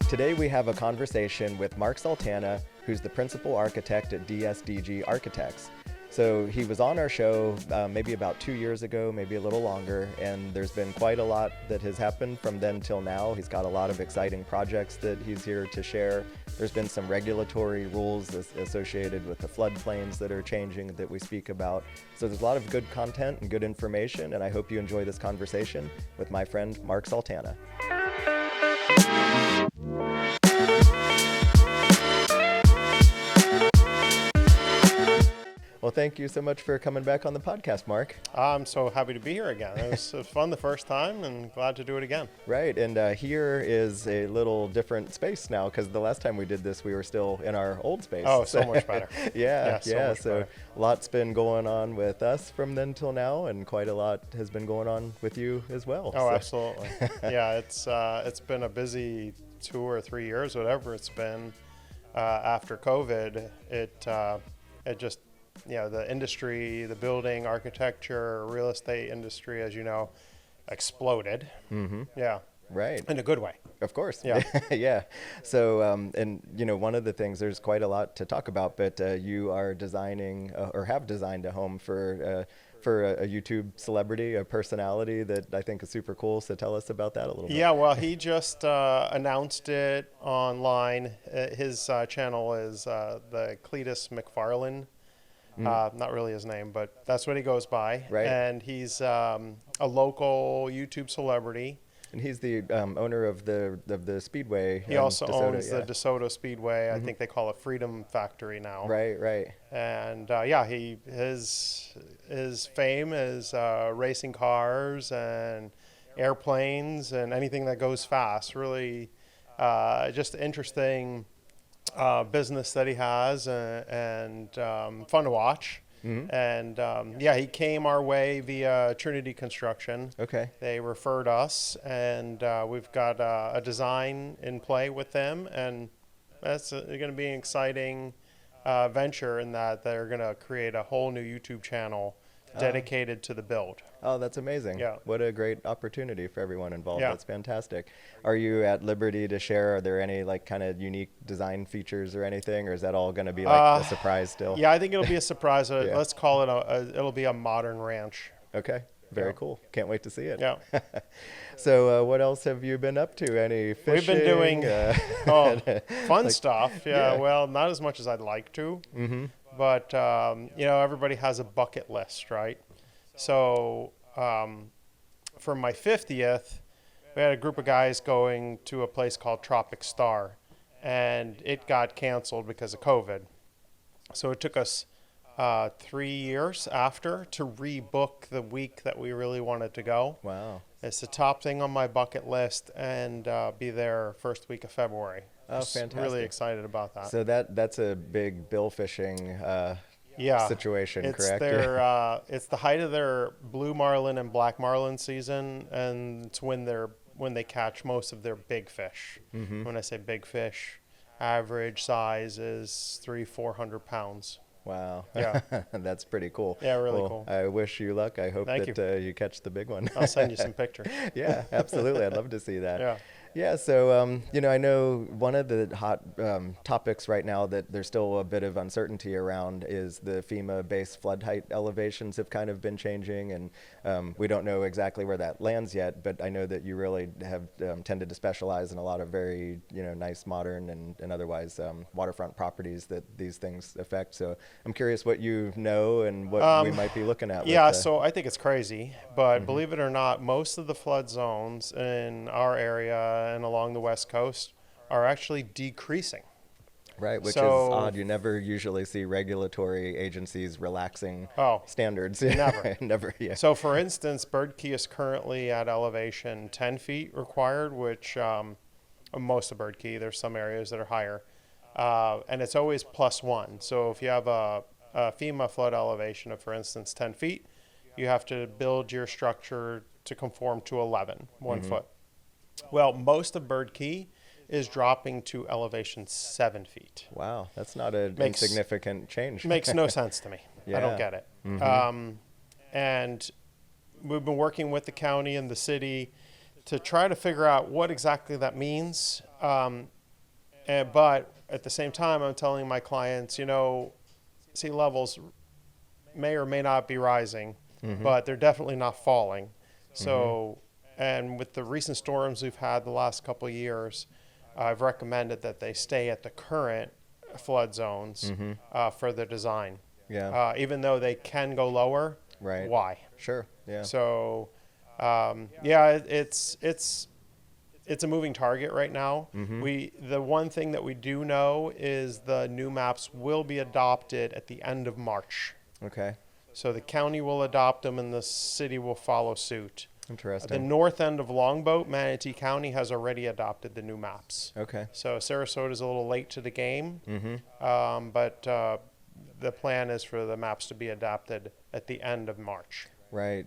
Today we have a conversation with Mark Sultana, who's the principal architect at DSDG Architects. So he was on our show maybe about 2 years ago, maybe a little longer, and there's been quite a lot that has happened from then till now. He's got a lot of exciting projects that he's here to share. There's been some regulatory rules associated with the floodplains that are changing that we speak about. So there's a lot of good content and good information, and I hope you enjoy this conversation with my friend Mark Sultana. Well, thank you so much for coming back on the podcast, Mark. I'm so happy to be here again. It was fun the first time and glad to do it again. Right, and here is a little different space now because the last time we did this, we were still in our old space. Oh, so much better. Yeah. So lots been going on with us from then till now, and quite a lot has been going on with you as well. Oh, absolutely. Yeah, it's been a busy 2 or 3 years, whatever it's been. After COVID, it just, the industry, the building, architecture, real estate industry, as you know, exploded. Mm-hmm. Yeah. Right. In a good way. Of course. Yeah. Yeah. So, and one of the things, there's quite a lot to talk about, but you are designing or have designed a home for a YouTube celebrity, a personality that I think is super cool. So tell us about that a little bit. Yeah, well, he just announced it online. His channel is the Cletus McFarlane. Not really his name, but that's what he goes by. Right. And he's a local YouTube celebrity. And he's the owner of the Speedway. He also DeSoto, owns the DeSoto Speedway. Mm-hmm. I think they call it Freedom Factory now. Right. And his fame is racing cars and airplanes and anything that goes fast. Really, just interesting business that he has and fun to watch. Mm-hmm. And he came our way via Trinity Construction. Okay. They referred us, and we've got a design in play with them, and that's going to be an exciting venture in that they're going to create a whole new YouTube channel dedicated to the build. Oh, that's amazing. Yeah. What a great opportunity for everyone involved. Yeah. That's fantastic. Are you at liberty to share? Are there any kind of unique design features or anything, or is that all going to be a surprise still? Yeah, I think it'll be a surprise. Yeah. Let's call it it'll be a modern ranch. Okay. Very cool. Can't wait to see it. Yeah. So what else have you been up to? Any fishing? We've been doing fun stuff. Yeah, well, not as much as I'd like to. Mm-hmm. But, everybody has a bucket list, right? So for my 50th, we had a group of guys going to a place called Tropic Star, and it got canceled because of COVID. So it took us 3 years after to rebook the week that we really wanted to go. Wow. It's the top thing on my bucket list, and be there first week of February. Oh, fantastic. Really excited about that. So that's a big bill fishing situation, correct? It's the height of their blue marlin and black marlin season, and it's when they catch most of their big fish. Mm-hmm. When I say big fish, average size is 300-400 pounds. Wow. Yeah. That's pretty cool. Yeah, really cool. I wish you luck. I hope you catch the big one. I'll send you some pictures. Yeah, absolutely. I'd love to see that. Yeah. Yeah, so, I know one of the hot topics right now that there's still a bit of uncertainty around is the FEMA-based flood height elevations have kind of been changing, and we don't know exactly where that lands yet, but I know that you really have tended to specialize in a lot of very, nice, modern, and otherwise waterfront properties that these things affect. So I'm curious what you know and what we might be looking at. Yeah, so I think it's crazy, but believe it or not, most of the flood zones in our area and along the West Coast are actually decreasing. Right, which is odd. You never usually see regulatory agencies relaxing standards. Never, yeah. So, for instance, Birdkey is currently at elevation 10 feet required, which most of Birdkey, there's some areas that are higher, and it's always +1. So if you have a FEMA flood elevation of, for instance, 10 feet, you have to build your structure to conform to 1 foot. Well, most of Birdkey is dropping to elevation 7 feet. Wow, that's not an insignificant change. Makes no sense to me. Yeah. I don't get it. Mm-hmm. And we've been working with the county and the city to try to figure out what exactly that means. But at the same time, I'm telling my clients, sea levels may or may not be rising, but they're definitely not falling. So, and with the recent storms we've had the last couple of years, I've recommended that they stay at the current flood zones for the design. Yeah. Even though they can go lower, Right. why? Sure. Yeah. So, yeah, it's a moving target right now. The one thing that we do know is the new maps will be adopted at the end of March. Okay. So the county will adopt them and the city will follow suit. Interesting. The north end of Longboat, Manatee County, has already adopted the new maps. Okay. So Sarasota is a little late to the game, but the plan is for the maps to be adopted at the end of March. Right.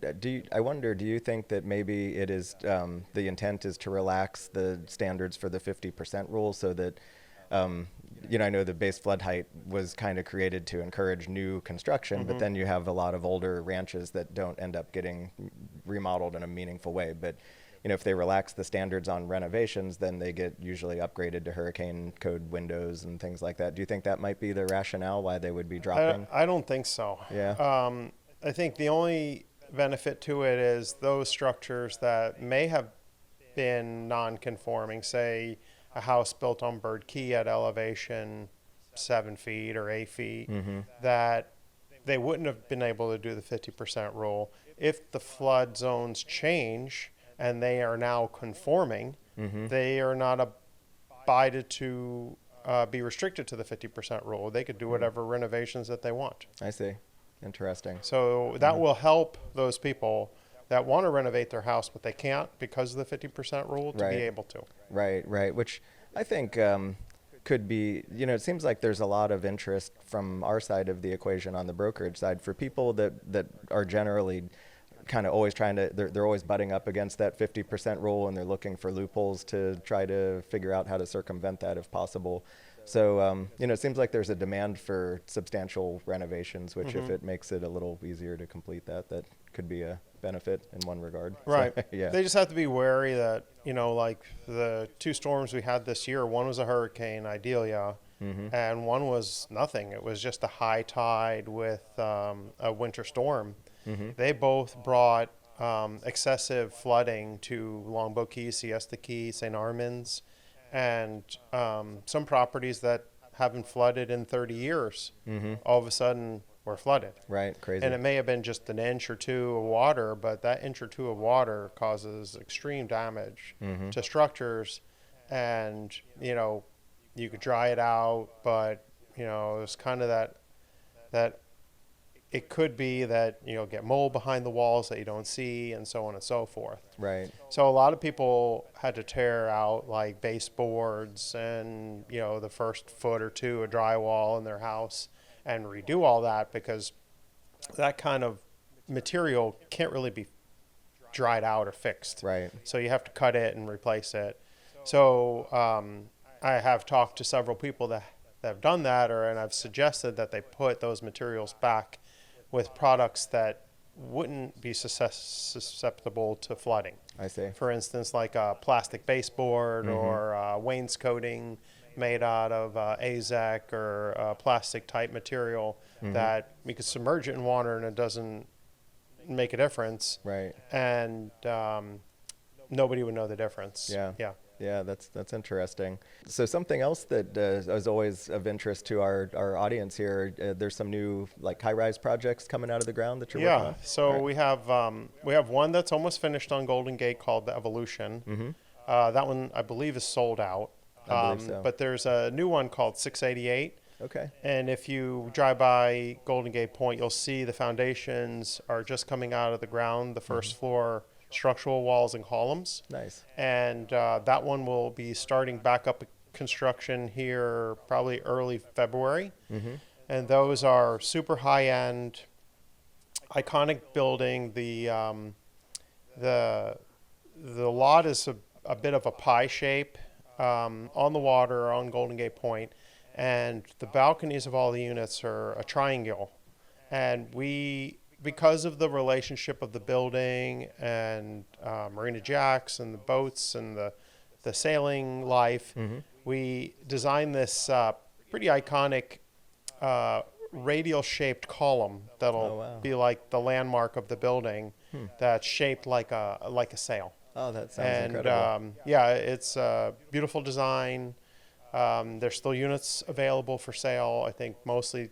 I wonder, do you think that maybe it is, the intent is to relax the standards for the 50% rule so that, I know the base flood height was kind of created to encourage new construction, but then you have a lot of older ranches that don't end up getting remodeled in a meaningful way. But, if they relax the standards on renovations, then they get usually upgraded to hurricane code windows and things like that. Do you think that might be the rationale why they would be dropping? I don't think so. Yeah. I think the only benefit to it is those structures that may have been non-conforming, say a house built on Bird Key at elevation 7 feet or 8 feet, that they wouldn't have been able to do the 50% rule. If the flood zones change and they are now conforming, they are not abided to be restricted to the 50% rule. They could do whatever renovations that they want. I see. Interesting. So that will help those people that want to renovate their house, but they can't because of the 50% rule to be able to. Right. Which I think could be, it seems like there's a lot of interest from our side of the equation on the brokerage side for people that are generally kind of always they're always butting up against that 50% rule, and they're looking for loopholes to try to figure out how to circumvent that if possible. So, it seems like there's a demand for substantial renovations, which if it makes it a little easier to complete that could be a benefit in one regard. Right. So, yeah. They just have to be wary that, like the two storms we had this year, one was a hurricane, Idalia, and one was nothing. It was just a high tide with a winter storm. They both brought excessive flooding to Longboat Key, Siesta Key, St. Armands, and some properties that haven't flooded in 30 years all of a sudden were flooded. Right, crazy. And it may have been just an inch or two of water, but that inch or two of water causes extreme damage to structures. And, you could dry it out, but, it's kind of that it could be that you'll get mold behind the walls that you don't see, and so on and so forth. Right. So a lot of people had to tear out like baseboards and, the first foot or two of drywall in their house and redo all that, because that kind of material can't really be dried out or fixed. Right. So you have to cut it and replace it. So I have talked to several people that have done that, and I've suggested that they put those materials back with products that wouldn't be susceptible to flooding. I see. For instance, like a plastic baseboard or wainscoting made out of AZEK or plastic type material that we could submerge it in water and it doesn't make a difference. Right. And nobody would know the difference. Yeah. Yeah. Yeah, that's interesting. So something else that is always of interest to our audience here, there's some new high-rise projects coming out of the ground that you're working on? So we have one that's almost finished on Golden Gate called the Evolution. That one I believe is sold out. I believe so. But there's a new one called 688. Okay. And if you drive by Golden Gate Point, you'll see the foundations are just coming out of the ground, the first floor structural walls and columns. Nice. And that one will be starting back up construction here probably early February. And those are super high-end, iconic building. The lot is a bit of a pie shape on the water on Golden Gate Point, and the balconies of all the units are a triangle. And because of the relationship of the building and Marina Jacks and the boats and the sailing life. We designed this pretty iconic radial shaped column that'll be like the landmark of the building, that's shaped like a sail. Oh, that sounds incredible. Yeah, it's a beautiful design. There's still units available for sale. I think mostly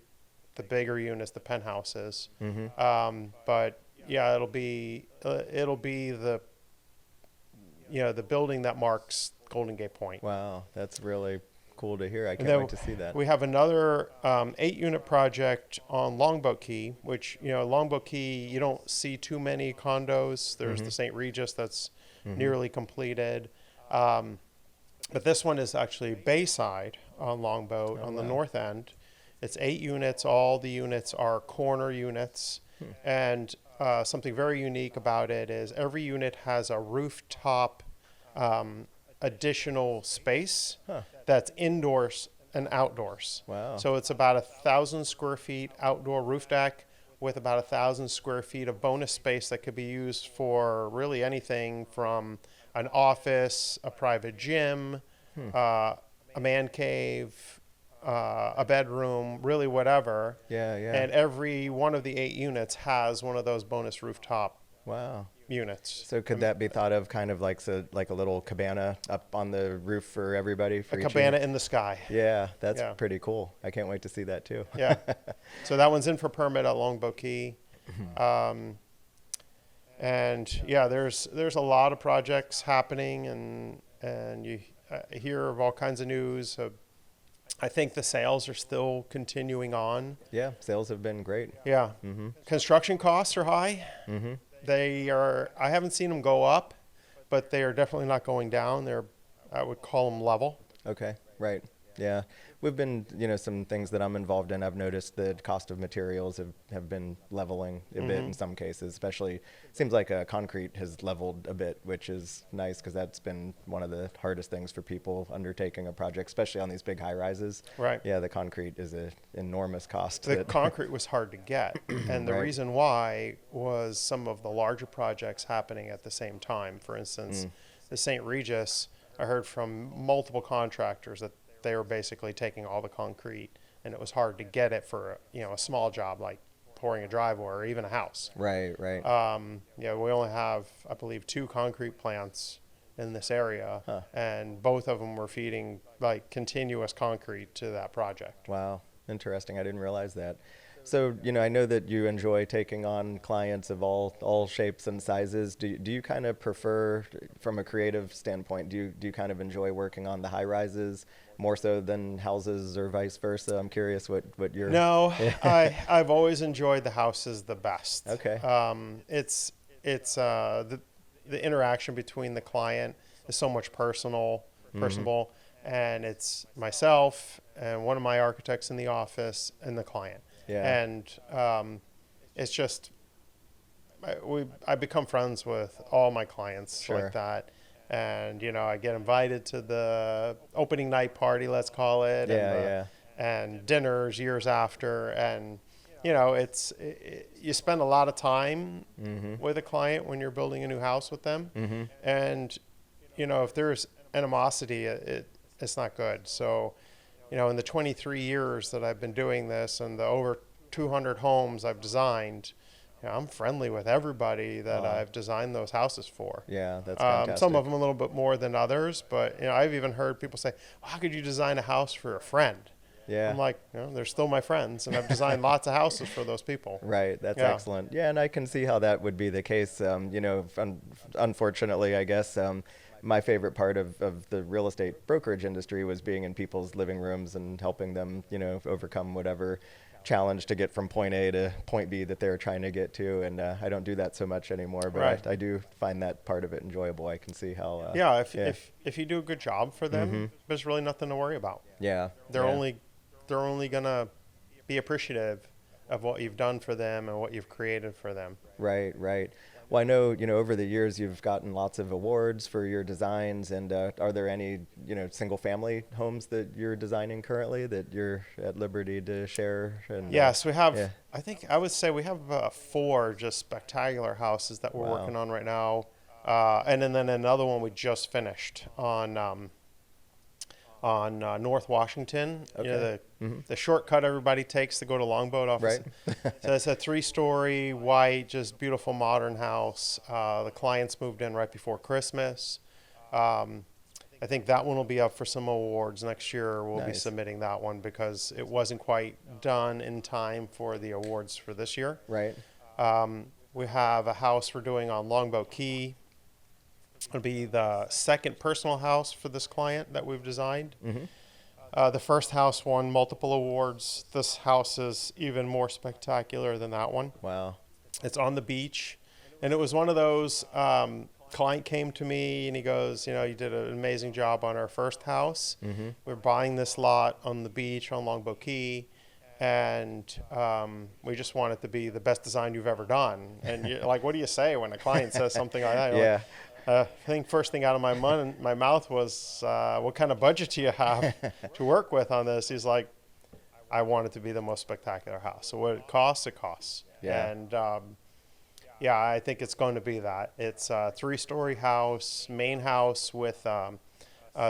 the bigger units, the penthouses. But yeah, it'll be the the building that marks Golden Gate Point. Wow, that's really cool to hear. I can't wait to see that. We have another 8-unit project on Longboat Key, which, Longboat Key, you don't see too many condos. There's the St. Regis that's nearly completed. But this one is actually Bayside on Longboat on the north end. It's 8 units. All the units are corner units. And something very unique about it is every unit has a rooftop additional space that's indoors and outdoors. Wow. So it's about 1,000 square feet outdoor roof deck with about 1,000 square feet of bonus space that could be used for really anything from an office, a private gym, a man cave, a bedroom, really whatever. Yeah. And every one of the 8 units has one of those bonus rooftop units. So could that be thought of kind of like a little cabana up on the roof for everybody? For a cabana in the sky. Yeah, that's pretty cool. I can't wait to see that too. Yeah. So that one's in for permit at Longboat Key. And yeah, there's a lot of projects happening, and you hear of all kinds of news. I think the sales are still continuing on. Yeah, sales have been great. Yeah. Construction costs are high. They are. I haven't seen them go up, but they are definitely not going down. I would call them level. Okay, right. Yeah. We've been, some things that I'm involved in, I've noticed the cost of materials have been leveling a bit in some cases, especially seems like concrete has leveled a bit, which is nice because that's been one of the hardest things for people undertaking a project, especially on these big high rises. Right. Yeah, the concrete is an enormous cost. The concrete was hard to get. And the reason why was some of the larger projects happening at the same time. For instance, the St. Regis, I heard from multiple contractors that they were basically taking all the concrete, and it was hard to get it for a small job like pouring a driveway or even a house. Right. We only have, I believe, 2 concrete plants in this area, and both of them were feeding like continuous concrete to that project. Wow, interesting. I didn't realize that. So, I know that you enjoy taking on clients of all shapes and sizes. Do you kind of prefer, from a creative standpoint, do you kind of enjoy working on the high rises more so than houses or vice versa? I'm curious what your... No, I've always enjoyed the houses the best. Okay. It's the interaction between the client is so much personable, and it's myself and one of my architects in the office and the client. Yeah. And it's just, I become friends with all my clients like that. And, I get invited to the opening night party, let's call it. And dinners years after. And, you spend a lot of time with a client when you're building a new house with them. And, if there's animosity, it's not good. So, in the 23 years that I've been doing this and the over 200 homes I've designed, I'm friendly with everybody that I've designed those houses for. Yeah, that's fantastic. Some of them a little bit more than others, but I've even heard people say, well, how could you design a house for a friend? Yeah. I'm like, they're still my friends, and I've designed lots of houses for those people. Right, that's excellent. Yeah, and I can see how that would be the case. Unfortunately, I guess, my favorite part of the real estate brokerage industry was being in people's living rooms and helping them, overcome whatever challenge to get from point A to point B that they're trying to get to. And I don't do that so much anymore, but I do find that part of it enjoyable. I can see how... if you do a good job for them, there's really nothing to worry about. Yeah. They're only going to be appreciative of what you've done for them and what you've created for them. Right. Well, I know, over the years you've gotten lots of awards for your designs, and are there any, single-family homes that you're designing currently that you're at liberty to share? And, yes, we have, I would say we have 4 just spectacular houses that we're working on right now. And then another one we just finished on North Washington. Okay. You know, the shortcut everybody takes to go to Longboat off. Right. So it's a 3-story white, just beautiful modern house. The clients moved in right before Christmas. I think that one will be up for some awards next year. We'll be Nice. submitting that one because it wasn't quite done in time for the awards for this year. Right. We have a house we're doing on Longboat Key. It'll be the second personal house for this client that we've designed. The first house won multiple awards. This house is even more spectacular than that one. Wow. It's on the beach, and it was one of those, client came to me and he goes, you know, you did an amazing job on our first house. We're buying this lot on the beach on Longboat Key, and we just want it to be the best design you've ever done. And you're like, what do you say when a client says something like that? You're Yeah. like, I think first thing out of my mouth was, what kind of budget do you have to work with on this? He's like, I want it to be the most spectacular house. So what it costs, it costs. Yeah. And yeah, I think it's going to be that. It's a 3-story house, main house with a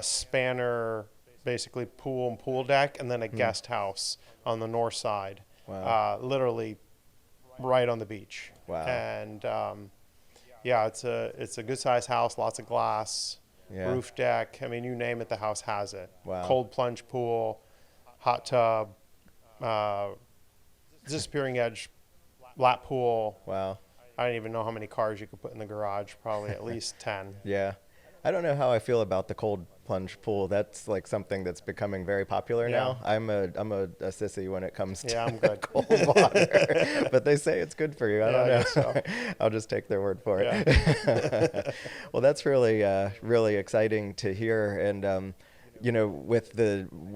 spanner, basically pool and pool deck, and then a guest house on the north side. Wow. Literally right on the beach. Wow. And yeah, it's a good sized house, lots of glass, Yeah. roof deck. I mean, you name it, the house has it. Wow. Cold plunge pool, hot tub, disappearing edge, lap pool. Wow. I don't even know how many cars you could put in the garage. Probably at least 10. Yeah. I don't know how I feel about the cold plunge pool. That's like something that's becoming very popular now. I'm a sissy when it comes to I'm good. cold water, but they say it's good for you. I don't I know. guess so. I'll just take their word for it. Well, that's really really exciting to hear. And you know, with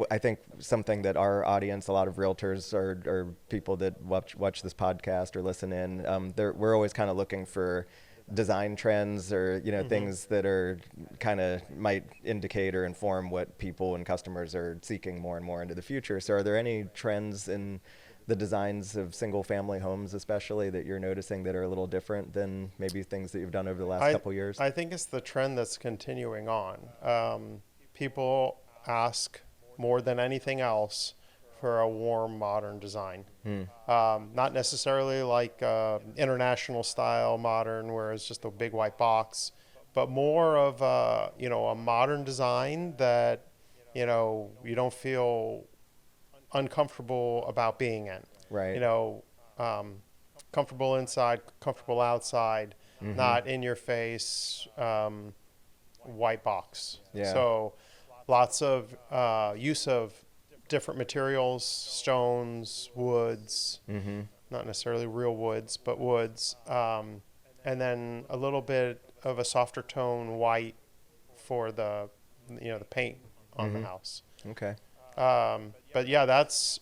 I think something that our audience, a lot of realtors or people that watch this podcast or listen in, we're always kind of looking for design trends or, you know, things that are kind of might indicate or inform what people and customers are seeking more and more into the future. So are there any trends in the designs of single family homes especially that you're noticing that are a little different than maybe things that you've done over the last couple years? I think it's the trend that's continuing on. People ask more than anything else for a warm, modern design. Not necessarily like international style modern, where it's just a big white box, but more of a modern design that, you know, you don't feel uncomfortable about being in. Right. You know, comfortable inside, comfortable outside, not in your face, white box. Yeah. So lots of use of different materials, stones, woods, not necessarily real woods, but woods, and then a little bit of a softer tone white for the paint on the house. Okay. But yeah, that's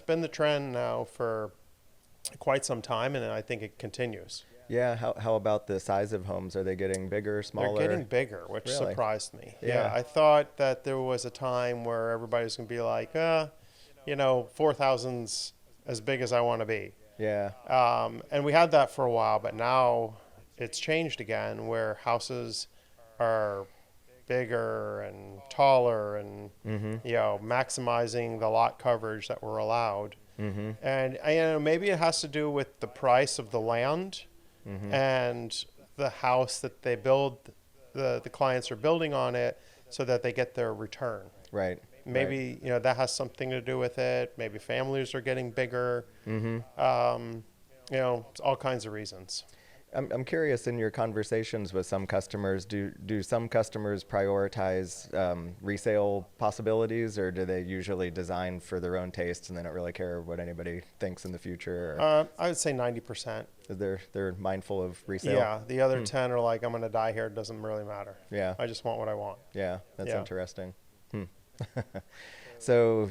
been the trend now for quite some time, and I think it continues. Yeah. How about the size of homes? Are they getting bigger, smaller? They're getting bigger, which Really? surprised me. Yeah. I thought that there was a time where everybody's going to be like, 4,000's as big as I want to be. Yeah. And we had that for a while, but now it's changed again, where houses are bigger and taller and, maximizing the lot coverage that we're allowed. And, maybe it has to do with the price of the land and the house that they build, the clients are building on it so that they get their return. Right. Maybe, that has something to do with it. Maybe families are getting bigger. It's all kinds of reasons. I'm curious, in your conversations with some customers, do some customers prioritize resale possibilities, or do they usually design for their own tastes and they don't really care what anybody thinks in the future? I would say 90%. They're mindful of resale? Yeah, the other 10 are like, I'm going to die here. It doesn't really matter. Yeah. I just want what I want. Yeah, that's Yeah. interesting. So,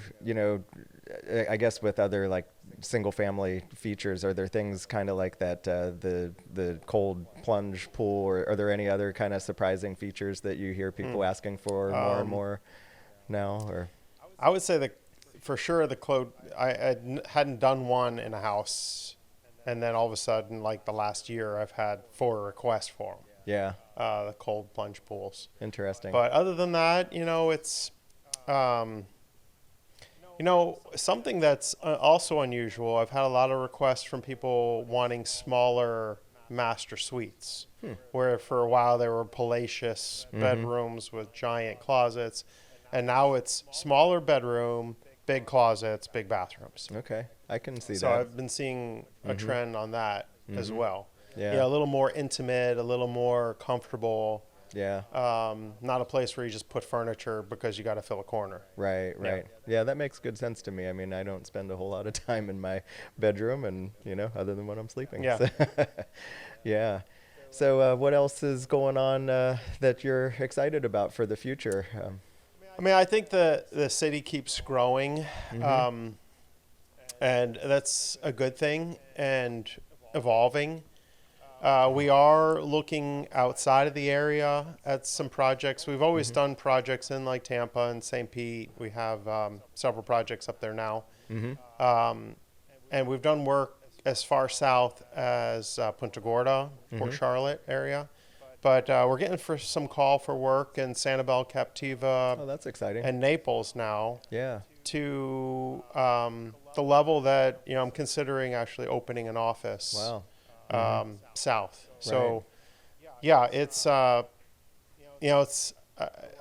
I guess with other like single family features, are there things kind of like that, the cold plunge pool, or are there any other kind of surprising features that you hear people asking for more and more now? Or I would say that for sure I hadn't done one in a house, and then all of a sudden, like the last year, I've had 4 requests for them. yeah. the cold plunge pools. Interesting. But other than that, it's something that's also unusual. I've had a lot of requests from people wanting smaller master suites, where for a while they were palatial bedrooms with giant closets, and now it's smaller bedroom, big closets, big bathrooms. Okay, I can see So that. I've been seeing a trend on that as well. Yeah. A little more intimate, a little more comfortable. Yeah. Not a place where you just put furniture because you got to fill a corner. Right. Yeah, that makes good sense to me. I mean, I don't spend a whole lot of time in my bedroom, and other than when I'm sleeping. Yeah. So, yeah. So, what else is going on that you're excited about for the future? I think the city keeps growing, and that's a good thing, and evolving. We are looking outside of the area at some projects. We've always done projects in like Tampa and St. Pete. We have several projects up there now. And we've done work as far south as Punta Gorda, Port Charlotte area. But we're getting for some call for work in Sanibel, Captiva, Oh, that's exciting. and Naples now, Yeah. to the level that I'm considering actually opening an office. Wow. South. So, yeah, it's it's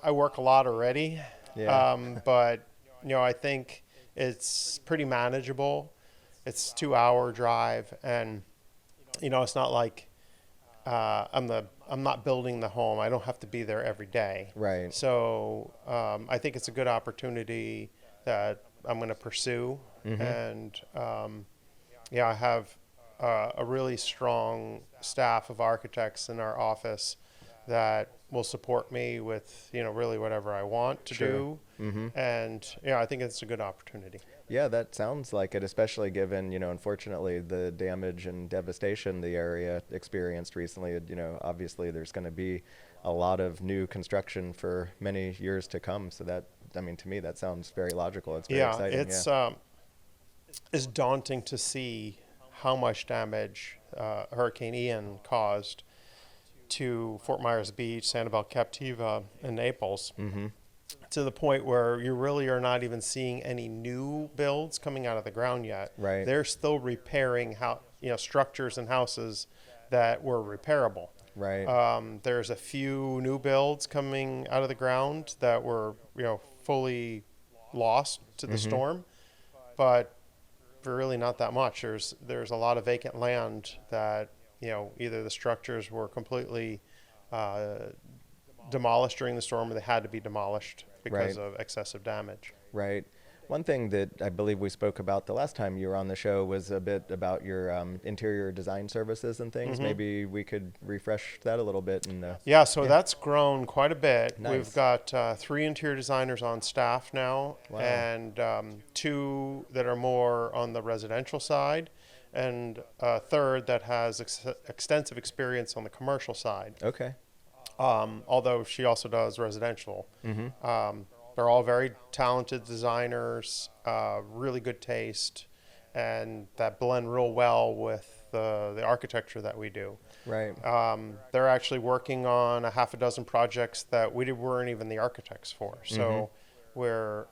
I work a lot already. Yeah. But I think it's pretty manageable. It's 2-hour drive, and it's not like I'm not building the home. I don't have to be there every day. Right. So I think it's a good opportunity that I'm going to pursue, and I have a really strong staff of architects in our office that will support me with really whatever I want to do, and I think it's a good opportunity. Yeah, that sounds like it, especially given, unfortunately, the damage and devastation the area experienced recently. Obviously there's going to be a lot of new construction for many years to come. So that, to me, that sounds very logical. It's very exciting. It's daunting to see how much damage Hurricane Ian caused to Fort Myers Beach, Sanibel, Captiva, and Naples, to the point where you really are not even seeing any new builds coming out of the ground yet. Right. They're still repairing structures and houses that were repairable. Right. There's a few new builds coming out of the ground that were fully lost to the storm, but really not that much. There's a lot of vacant land that either the structures were completely demolished during the storm, or they had to be demolished because of excessive damage. Right. One thing that I believe we spoke about the last time you were on the show was a bit about your interior design services and things. Maybe we could refresh that a little bit. And That's grown quite a bit. Nice. We've got 3 interior designers on staff now, Wow. and 2 that are more on the residential side, and a third that has extensive experience on the commercial side. Okay. Although she also does residential. They're all very talented designers, really good taste, and that blend real well with the architecture that we do. Right. They're actually working on a half a dozen projects that we weren't even the architects for. So where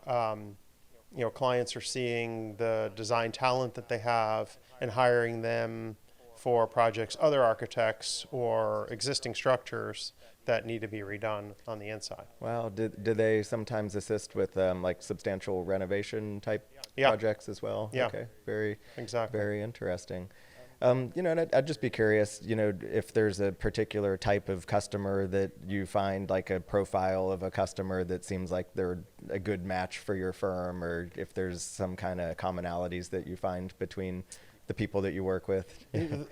clients are seeing the design talent that they have and hiring them for projects other architects or existing structures that need to be redone on the inside. Wow. Do they sometimes assist with like substantial renovation type projects as well? Yeah. Okay. Very interesting. And I'd just be curious, if there's a particular type of customer that you find, like a profile of a customer that seems like they're a good match for your firm, or if there's some kind of commonalities that you find between the people that you work with.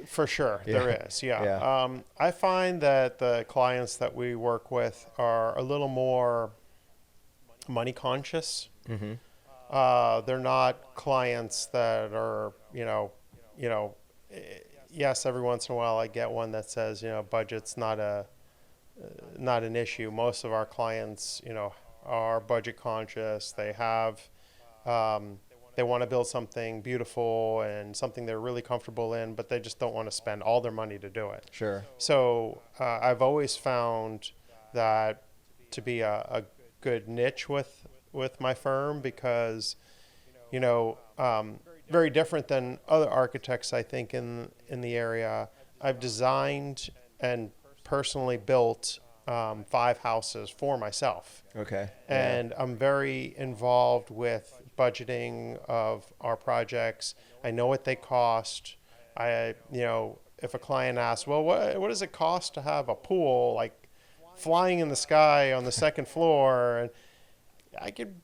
For sure, there is. Yeah. I find that the clients that we work with are a little more money conscious. They're not clients that are, yes, every once in a while I get one that says, budget's not an issue. Most of our clients, are budget conscious. They have, they want to build something beautiful and something they're really comfortable in, but they just don't want to spend all their money to do it. Sure. So I've always found that to be a good niche with my firm, because, very different than other architects, I think, in the area. I've designed and personally built 5 houses for myself. Okay. And I'm very involved with budgeting of our projects. I know what they cost. If a client asks, well, what does it cost to have a pool like flying in the sky on the second floor? And I could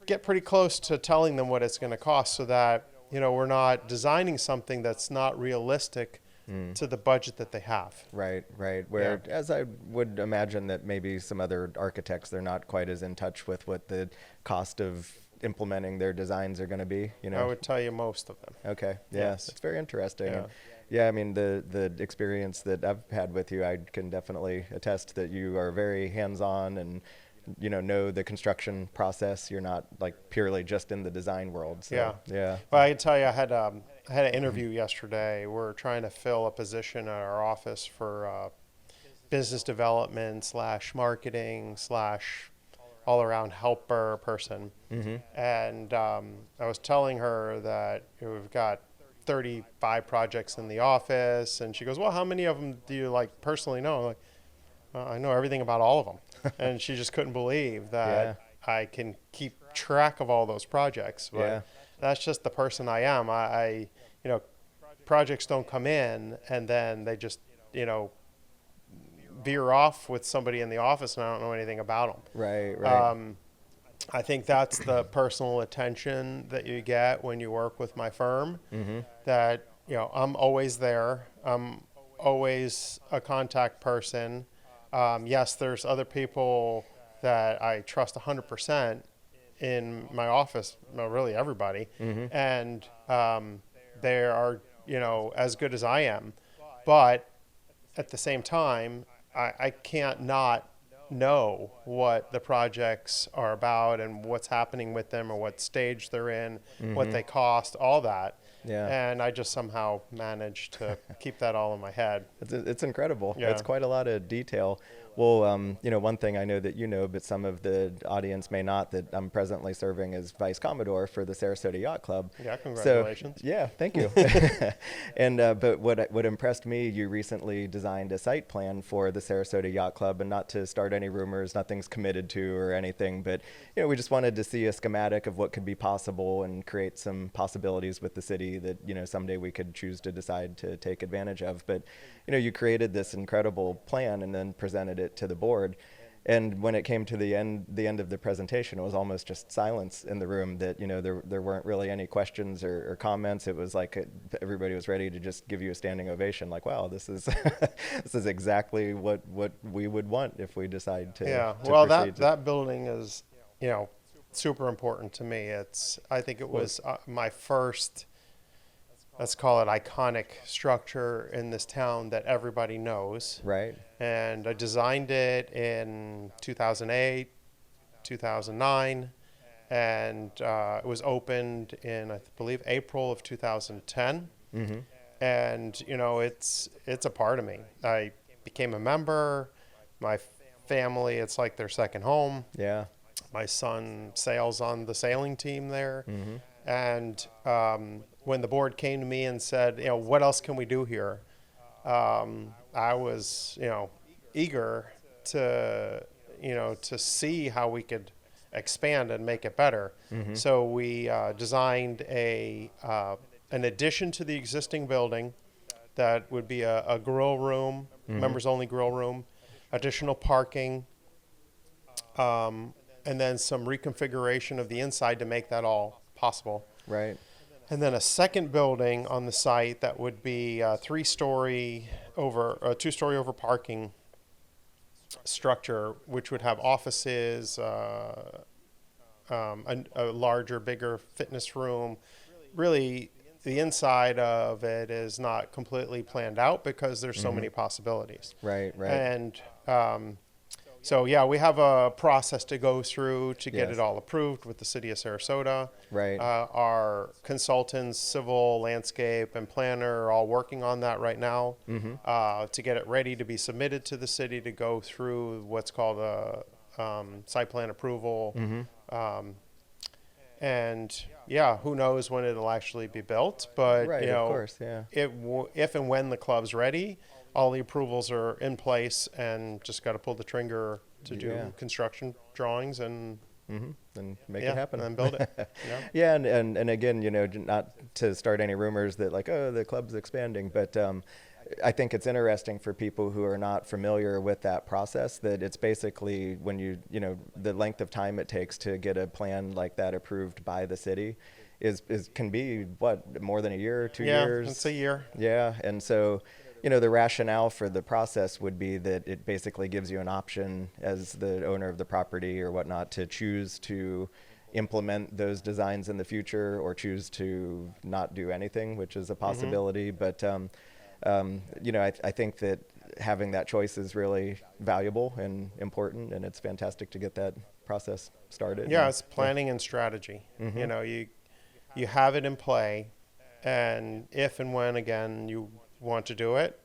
get pretty close to telling them what it's going to cost, so that, we're not designing something that's not realistic to the budget that they have. Right. As I would imagine that maybe some other architects, they're not quite as in touch with what the cost of implementing their designs are going to be. I would tell you most of them. Okay. Yeah. Yes. It's very interesting. Yeah. Yeah, I mean, the experience that I've had with you, I can definitely attest that you are very hands-on and, know the construction process. You're not like purely just in the design world. So, yeah. Well, I can tell you, I had an interview yesterday. We're trying to fill a position at our office for business development / marketing / all-around helper person. Mm-hmm. And I was telling her that we've got 35 projects in the office, and she goes, well, how many of them do you like personally know? I'm like, well, I know everything about all of them. And she just couldn't believe that I can keep track of all those projects. But that's just the person I am. I projects don't come in and then they just, veer off with somebody in the office and I don't know anything about them. Right. I think that's the personal attention that you get when you work with my firm. Mm-hmm. That, I'm always there. I'm always a contact person. Yes, there's other people that I trust 100% in my office, really everybody. Mm-hmm. And they are, as good as I am. But at the same time, I can't not know what the projects are about and what's happening with them or what stage they're in, mm-hmm. what they cost, all that. Yeah. And I just somehow managed to keep that all in my head. It's incredible. Yeah. It's quite a lot of detail. Well, one thing I know that but some of the audience may not, that I'm presently serving as Vice Commodore for the Sarasota Yacht Club. Yeah, congratulations. So, yeah, thank you. And but what impressed me, you recently designed a site plan for the Sarasota Yacht Club, and not to start any rumors, nothing's committed to or anything, but we just wanted to see a schematic of what could be possible and create some possibilities with the city that someday we could choose to decide to take advantage of. But you created this incredible plan and then presented it to the board. And when it came to the end of the presentation, it was almost just silence in the room. That there weren't really any questions or comments. It was like everybody was ready to just give you a standing ovation. Like, wow, this is this is exactly what we would want if we decide to. Yeah. Well, that building is super important to me. I think it was my first, let's call it, iconic structure in this town that everybody knows. Right. And I designed it in 2008, 2009, and it was opened in, I believe, April of 2010. Mm-hmm. And, it's a part of me. I became a member. My family, it's like their second home. Yeah. My son sails on the sailing team there. Mm-hmm. And when the board came to me and said, what else can we do here? I was, eager to see how we could expand and make it better. Mm-hmm. So we designed an addition to the existing building that would be a grill room, mm-hmm. members-only grill room, additional parking, and then some reconfiguration of the inside to make that all possible. Right. And then a second building on the site that would be a 2-story over parking structure, which would have offices, a larger, bigger fitness room. Really, the inside of it is not completely planned out because there's so mm-hmm. many possibilities. Right. And So yeah, we have a process to go through to get Yes. it all approved with the city of Sarasota. Right. Our consultants, civil, landscape, and planner are all working on that right now to get it ready to be submitted to the city to go through what's called a site plan approval. And yeah, who knows when it'll actually be built, but Right, you know, of course, yeah. if and when the club's ready, all the approvals are in place, and just got to pull the trigger to do Yeah. construction drawings and And make yeah, it happen. and then build it. Yeah. Yeah, and again, you know, not to start any rumors that like, oh, the club's expanding, but I think it's interesting for people who are not familiar with that process that it's basically when you know, the length of time it takes to get a plan like that approved by the city is can be what, more than a year, 2 years? Yeah, it's a year. Yeah, and so, you know, the rationale for the process would be that it basically gives you an option as the owner of the property or whatnot to choose to implement those designs in the future or choose to not do anything, which is a possibility. But, you know, I think that having that choice is really valuable and important, and it's fantastic to get that process started. Yeah, it's planning and strategy. You know, you have it in play, and if and when again you want to do it,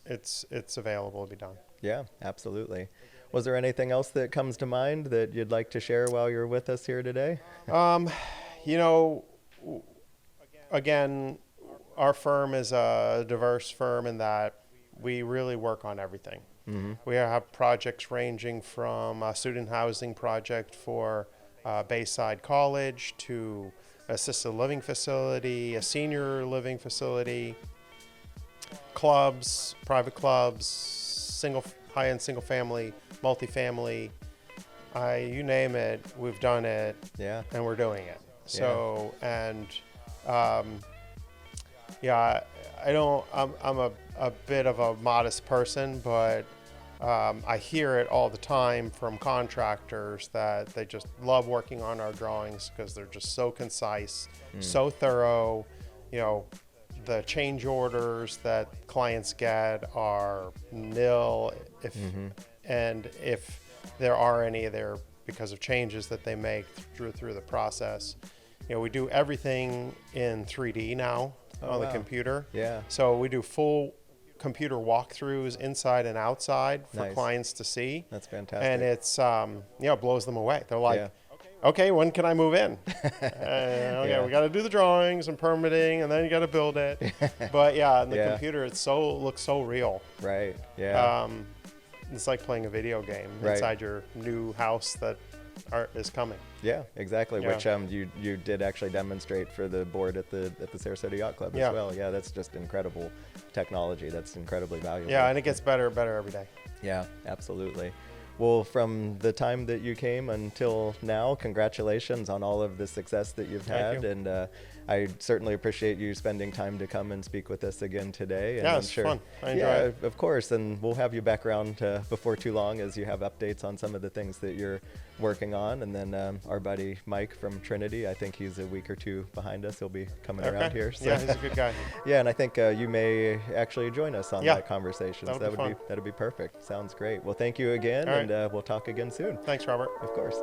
it's available to be done. Yeah, absolutely. Was there anything else that comes to mind that you'd like to share while you're with us here today? You know, again, our firm is a diverse firm in that we really work on everything. We have projects ranging from a student housing project for Bayside College to assisted living facility, a senior living facility, clubs, private clubs, high-end single family, multifamily. You name it, we've done it. Yeah. And we're doing it. So, and yeah, I'm a bit of a modest person, but I hear it all the time from contractors that they just love working on our drawings because they're just so concise, so thorough. You know, the change orders that clients get are nil, and if there are any, they're because of changes that they make through the process. You know, we do everything in 3D now on the computer. Yeah. So we do full computer walkthroughs inside and outside for Nice. clients to see. That's fantastic. And it's, you know, it blows them away. They're like, okay, when can I move in? Okay, we got to do the drawings and permitting, and then you got to build it. But yeah, in the computer, it looks so real. Right. Yeah. It's like playing a video game inside your new house that is coming. Yeah, exactly. Yeah. Which you did actually demonstrate for the board at the Sarasota Yacht Club as well. Yeah, that's just incredible technology. That's incredibly valuable. Yeah, and it gets better and better every day. Yeah, absolutely. Well, from the time that you came until now, congratulations on all of the success that you've had. Thank you. And I certainly appreciate you spending time to come and speak with us again today. And Yeah, I'm it's sure, fun. I enjoy yeah, it. of course. And we'll have you back around before too long as you have updates on some of the things that you're working on. And then our buddy Mike from Trinity, I think he's a week or two behind us. He'll be coming around here. So. Yeah, he's a good guy. Yeah, and I think you may actually join us on that conversation. That would be fun. That'd be perfect. Sounds great. Well, thank you again, All right. and we'll talk again soon. Thanks, Robert. Of course.